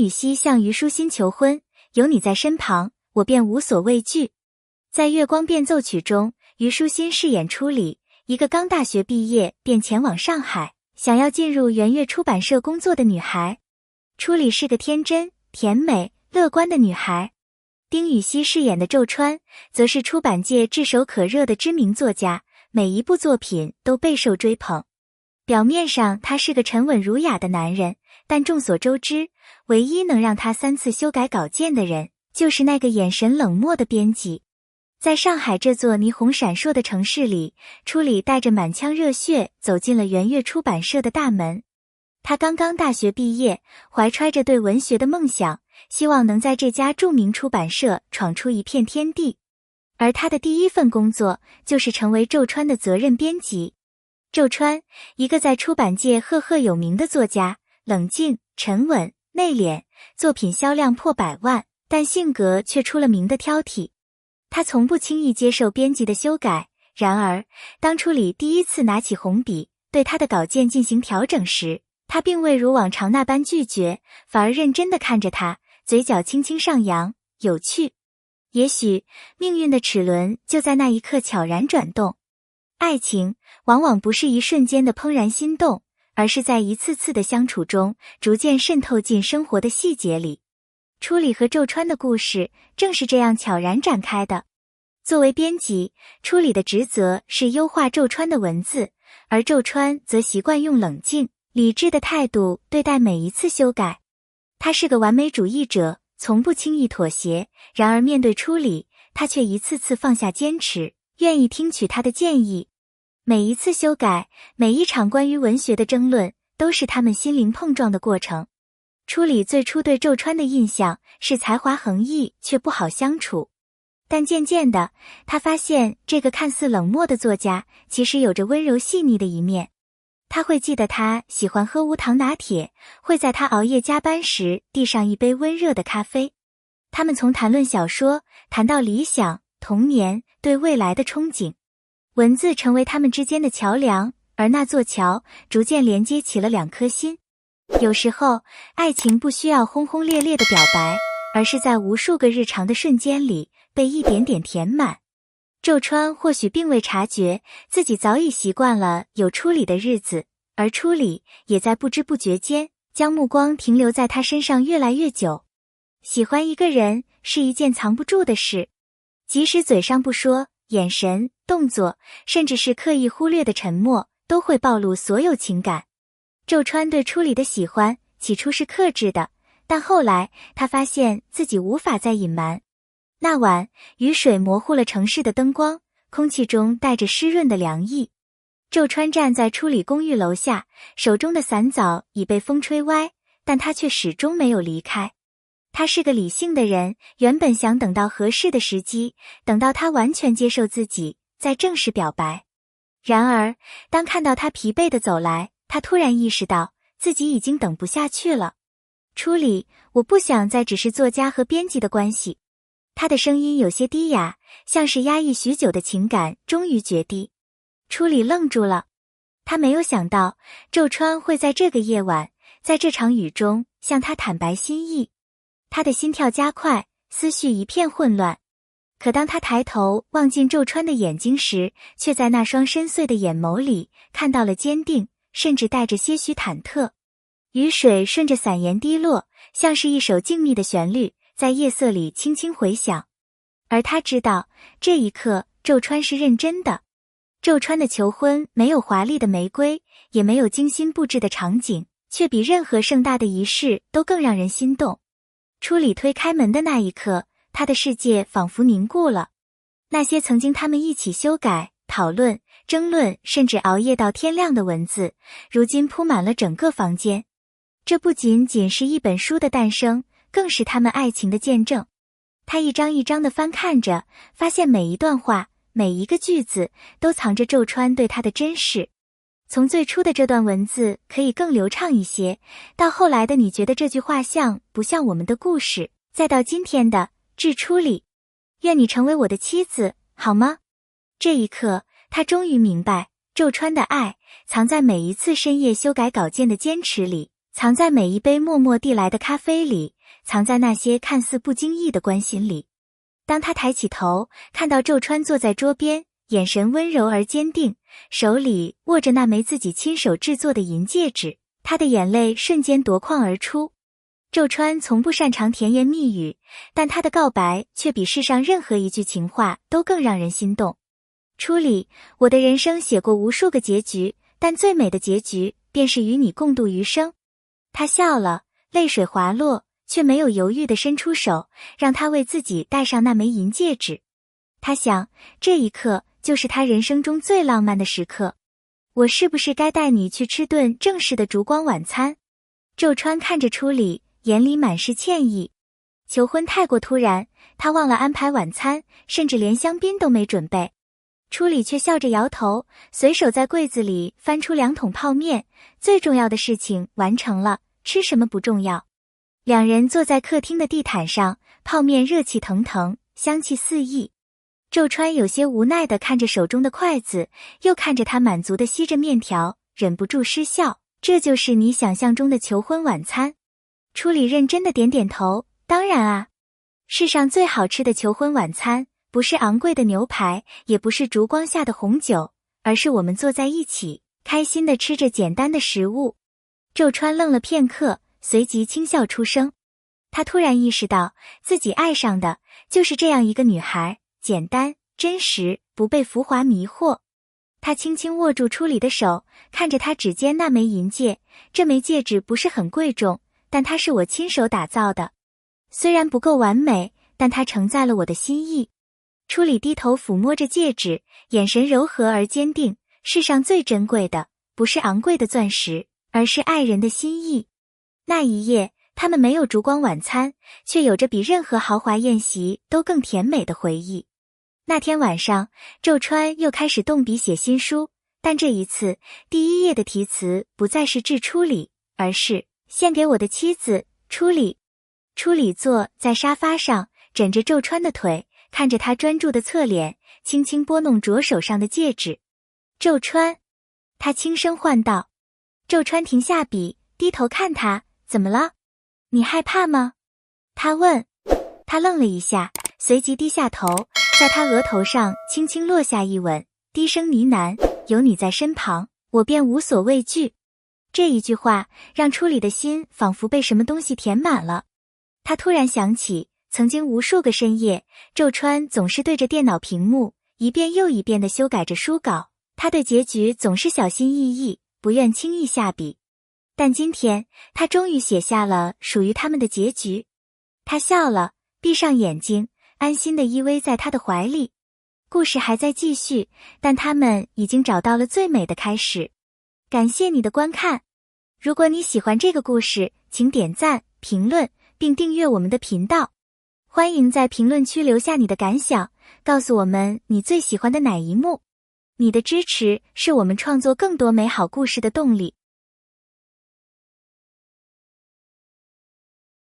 禹锡向虞书欣求婚，有你在身旁，我便无所畏惧。在月光变奏曲中，虞书欣饰演初里，一个刚大学毕业便前往上海，想要进入圆月出版社工作的女孩。初里是个天真、甜美、乐观的女孩。丁禹锡饰演的宙川，则是出版界炙手可热的知名作家，每一部作品都备受追捧。表面上他是个沉稳儒雅的男人，但众所周知，唯一能让他3次修改稿件的人，就是那个眼神冷漠的编辑。在上海这座霓虹闪烁的城市里，初里带着满腔热血走进了圆月出版社的大门。他刚刚大学毕业，怀揣着对文学的梦想，希望能在这家著名出版社闯出一片天地。而他的第一份工作就是成为宙川的责任编辑。宙川，一个在出版界赫赫有名的作家，冷静、沉稳、内敛，作品销量破100万，但性格却出了名的挑剔。他从不轻易接受编辑的修改，然而，当初里第一次拿起红笔，对他的稿件进行调整时，他并未如往常那般拒绝，反而认真地看着他，嘴角轻轻上扬，有趣。也许，命运的齿轮就在那一刻悄然转动。爱情往往不是一瞬间的怦然心动，而是在一次次的相处中，逐渐渗透进生活的细节里。初里和宙川的故事正是这样悄然展开的。作为编辑，初里的职责是优化宙川的文字，而宙川则习惯用冷静、理智的态度对待每一次修改。他是个完美主义者，从不轻易妥协，然而面对初里，他却一次次放下坚持，愿意听取他的建议。每一次修改，每一场关于文学的争论，都是他们心灵碰撞的过程。初里最初对宙川的印象是才华横溢却不好相处，但渐渐的，他发现这个看似冷漠的作家其实有着温柔细腻的一面。他会记得他喜欢喝无糖拿铁，会在他熬夜加班时递上一杯温热的咖啡。他们从谈论小说谈到理想、童年、对未来的憧憬，文字成为他们之间的桥梁，而那座桥逐渐连接起了2颗心。有时候，爱情不需要轰轰烈烈的表白，而是在无数个日常的瞬间里被一点点填满。宙川或许并未察觉自己早已习惯了有初里的日子，而初里也在不知不觉间将目光停留在他身上越来越久。喜欢一个人是一件藏不住的事，即使嘴上不说，眼神、动作，甚至是刻意忽略的沉默，都会暴露所有情感。宙川对初里的喜欢起初是克制的，但后来他发现自己无法再隐瞒。那晚，雨水模糊了城市的灯光，空气中带着湿润的凉意。宙川站在初里公寓楼下，手中的伞早已被风吹歪，但他却始终没有离开。他是个理性的人，原本想等到合适的时机，等到他完全接受自己，再正式表白。然而，当看到他疲惫地走来，他突然意识到自己已经等不下去了。初里，我不想再只是作家和编辑的关系。他的声音有些低哑，像是压抑许久的情感终于决堤。初里愣住了，他没有想到宙川会在这个夜晚，在这场雨中向他坦白心意。他的心跳加快，思绪一片混乱。可当他抬头望进宙川的眼睛时，却在那双深邃的眼眸里看到了坚定，甚至带着些许忐忑。雨水顺着伞沿滴落，像是一首静谧的旋律，在夜色里轻轻回响。而他知道，这一刻宙川是认真的。宙川的求婚没有华丽的玫瑰，也没有精心布置的场景，却比任何盛大的仪式都更让人心动。初里推开门的那一刻，他的世界仿佛凝固了。那些曾经他们一起修改、讨论、争论，甚至熬夜到天亮的文字，如今铺满了整个房间。这不仅仅是一本书的诞生，更是他们爱情的见证。他一张一张地翻看着，发现每一段话，每一个句子都藏着宙川对他的珍视。从最初的这段文字可以更流畅一些，到后来的你觉得这句话像不像我们的故事，再到今天的致初里，愿你成为我的妻子，好吗？这一刻，他终于明白，宙川的爱藏在每一次深夜修改稿件的坚持里，藏在每一杯默默递来的咖啡里，藏在那些看似不经意的关心里。当他抬起头，看到周川坐在桌边，眼神温柔而坚定，手里握着那枚自己亲手制作的银戒指，他的眼泪瞬间夺眶而出。周川从不擅长甜言蜜语，但他的告白却比世上任何一句情话都更让人心动。初里，我的人生写过无数个结局，但最美的结局便是与你共度余生。他笑了，泪水滑落，却没有犹豫地伸出手，让他为自己戴上那枚银戒指。他想，这一刻就是他人生中最浪漫的时刻。我是不是该带你去吃顿正式的烛光晚餐？周川看着初里，眼里满是歉意。求婚太过突然，他忘了安排晚餐，甚至连香槟都没准备。初里却笑着摇头，随手在柜子里翻出2桶泡面，最重要的事情完成了，吃什么不重要。两人坐在客厅的地毯上，泡面热气腾腾，香气四溢。周川有些无奈地看着手中的筷子，又看着他满足地吸着面条，忍不住失笑。这就是你想象中的求婚晚餐？初里认真地点点头，当然啊。世上最好吃的求婚晚餐，不是昂贵的牛排，也不是烛光下的红酒，而是我们坐在一起，开心地吃着简单的食物。周川愣了片刻，随即轻笑出声。他突然意识到，自己爱上的就是这样一个女孩，简单、真实，不被浮华迷惑。他轻轻握住初里的手，看着她指尖那枚银戒，这枚戒指不是很贵重，但它是我亲手打造的。虽然不够完美，但它承载了我的心意。初里低头抚摸着戒指，眼神柔和而坚定。世上最珍贵的，不是昂贵的钻石，而是爱人的心意。那一夜，他们没有烛光晚餐，却有着比任何豪华宴席都更甜美的回忆。那天晚上，周川又开始动笔写新书，但这一次，第1页的题词不再是致初里，而是献给我的妻子初里。初里坐在沙发上，枕着周川的腿，看着他专注的侧脸，轻轻拨弄着手上的戒指。周川，他轻声唤道。周川停下笔，低头看他，怎么了？你害怕吗？他问。他愣了一下，随即低下头，在他额头上轻轻落下一吻，低声呢喃，有你在身旁，我便无所畏惧。这一句话让初里的心仿佛被什么东西填满了。他突然想起，曾经无数个深夜，周川总是对着电脑屏幕，一遍又一遍地修改着书稿，他对结局总是小心翼翼，不愿轻易下笔。但今天，他终于写下了属于他们的结局。他笑了，闭上眼睛，安心地依偎在他的怀里。故事还在继续，但他们已经找到了最美的开始。感谢你的观看。如果你喜欢这个故事，请点赞、评论，并订阅我们的频道。欢迎在评论区留下你的感想，告诉我们你最喜欢的哪一幕。你的支持是我们创作更多美好故事的动力。